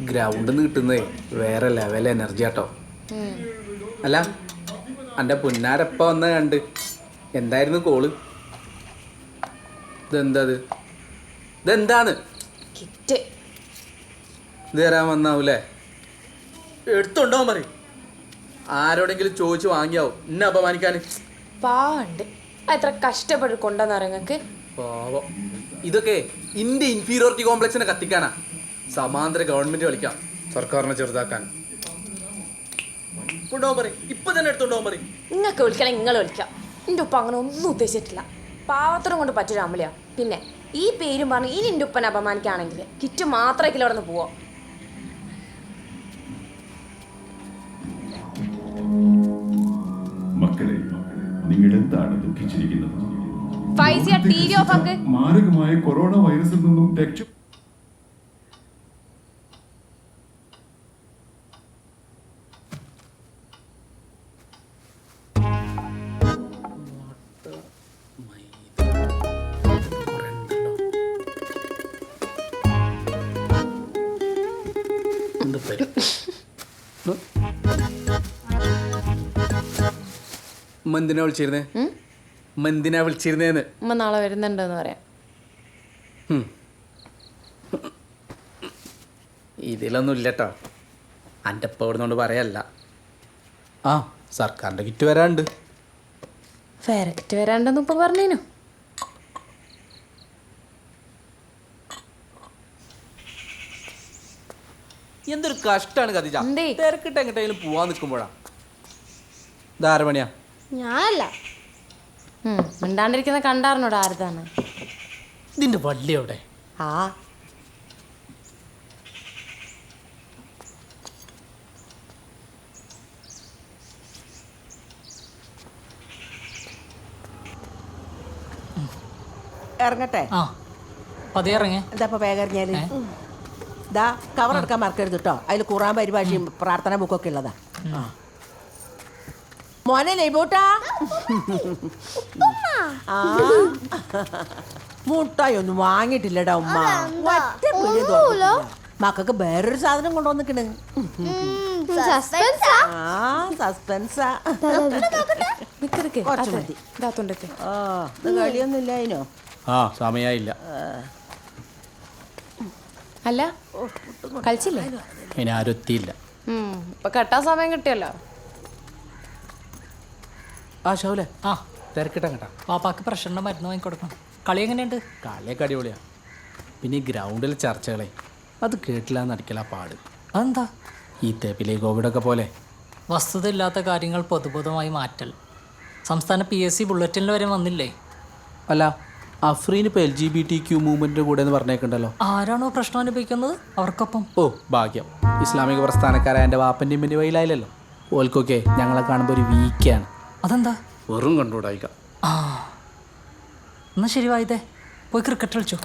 ഗ്രൗണ്ടിൽ നിന്ന് കിട്ടുന്നേ വേറെ ലെവൽ എനർജി ആട്ടോ. അല്ല എൻ്റെ പുന്നാരപ്പ വന്ന കണ്ട് എന്തായിരുന്നു കോള്? ഇതെന്താന്ന് കിറ്റ് ഇത് തരാൻ വന്നാവൂലേ? എടുത്തുണ്ടോ പറയും. ആരോടെങ്കിലും ചോദിച്ചു വാങ്ങിയാവും എന്നെ അപമാനിക്കാൻ. പാവണ്ട് എത്ര കഷ്ടപ്പെട്ട് കൊണ്ടുവന്നാറ് നിങ്ങൾക്ക്. പാവം. ഇതൊക്കെ ഇന്ത്യ ഇൻഫീരിയോറിറ്റി കോംപ്ലക്സിനെ കത്തിക്കാനാ. സമാന്തര ഗവൺമെന്റ് കളിക്കാം സർക്കാരിനെ ചെറുതാക്കാൻ. കൊണ്ടുപോകാൻ പറയും. ഇപ്പൊ തന്നെ എടുത്തോണ്ടാവാൻ പറയും. നിങ്ങൾക്ക് വിളിക്കണം, നിങ്ങൾ വിളിക്കാം. എൻ്റെ ഉപ്പ അങ്ങനെ ഒന്നും ഉദ്ദേശിച്ചിട്ടില്ല. പാവത്തരം കൊണ്ട് പറ്റൊരു അമലിയാ. പിന്നെ ഈ പേരും പറഞ്ഞ് ഇനി എൻ്റെ ഉപ്പനെ അപമാനിക്കുകയാണെങ്കിൽ കിറ്റ് മാത്രമേ അവിടെ നിന്ന് പോവാം. മക്കളെ, നിങ്ങൾ എന്താണ് ദുഃഖിച്ചിരിക്കുന്നത്? മാരകമായ കൊറോണ വൈറസിൽ നിന്നും എന്തിനാ വിളിച്ചിരുന്നേ? എന്തിനാ വിളിച്ചിരുന്നേന്ന്? ഉമ്മ നാളെ വരുന്നുണ്ടെന്ന് പറയാം. ഇതിലൊന്നും ഇല്ലട്ടോ. എൻ്റെ ഇപ്പം ഇവിടുന്നോണ്ട് പറയല്ല. ആ സർക്കാരിൻ്റെ കിറ്റ് വരാണ്ട്. വേറെ കിറ്റ് വരാണ്ടെന്ന് ഇപ്പം പറഞ്ഞേനു. എന്തൊരു കഷ്ടാണ് കതിജ. തിരക്കിട്ട് എങ്ങോട്ടെങ്കിലും പോവാൻ നിൽക്കുമ്പോഴാ. ഇതാര പണിയാ? ഞാനല്ല. മിണ്ടാണ്ടിരിക്കുന്ന കണ്ടാറിനോട് ആരതാണ്? ഇതിന്റെ വള്ളി എവിടെ? ആ ഇറങ്ങട്ടെ. പതിയെ ഇറങ്ങി. എന്താ വേഗം ഇറങ്ങിയാല്? ഇതാ കവർ എടുക്കാൻ മറക്കരുത് കേട്ടോ. അതിൽ ഖുറാൻ പരിഭാഷയും പ്രാർത്ഥന ബുക്കൊക്കെ ഉള്ളതാ. മോനെ നെയ്ബൂട്ടാ, മുട്ടായി ഒന്നും വാങ്ങിയിട്ടില്ലടാ ഉമ്മ. മക്കൾക്ക് വേറൊരു സാധനം കൊണ്ടുവന്നിക്കണ്. സസ്പെൻസാ. കുറച്ച് മതി. കളിയൊന്നുമില്ല അതിനോ. സമയായില്ല. അല്ല കളിച്ചില്ലേ? ഇനി ആരും എത്തിയില്ല. ഇപ്പൊ കെട്ടാൻ സമയം കിട്ടിയല്ലോ. ഷൗലെ തിരക്കിട്ടാ കേട്ടാ. പാപ്പാക്ക് പ്രഷറിന്റെ മരുന്ന് വാങ്ങിക്കൊടുക്കണം. കളി എങ്ങനെയുണ്ട്? കളിയൊക്കെ അടിപൊളിയാ. പിന്നെ ഈ ഗ്രൗണ്ടിലെ ചർച്ചകളെ അത് കേട്ടില്ലാന്ന് അടിക്കലാ പാട്. അതെന്താ? ഈ തേപ്പിലെ കോവിഡൊക്കെ പോലെ വസ്തുത ഇല്ലാത്ത കാര്യങ്ങൾ പൊതുബോധമായി മാറ്റൽ. സംസ്ഥാന PSC ബുള്ളറ്റിനിൽ വരെ വന്നില്ലേ? അല്ല അഫ്രീൻ ഇപ്പോൾ LGBTQ മൂവ്മെന്റിന്റെ കൂടെ എന്ന് പറഞ്ഞേക്കുണ്ടല്ലോ. ആരാണോ പ്രശ്നം അനുഭവിക്കുന്നത് അവർക്കൊപ്പം. ഓ ഭാഗ്യം. ഇസ്ലാമിക പ്രസ്ഥാനക്കാരായ എൻ്റെ വാപ്പൻ്റെ ഇമ്മൻ്റെ വയിലായില്ലല്ലോ. ഓൽക്കൊക്കെ ഞങ്ങളെ കാണുമ്പോൾ ഒരു വീക്കാണ്. അതെന്താ? വെറും കണ്ടുകൂടായിക്കാം. എന്നാ ശരി വായിതേ, പോയി ക്രിക്കറ്റ് കളിച്ചോ.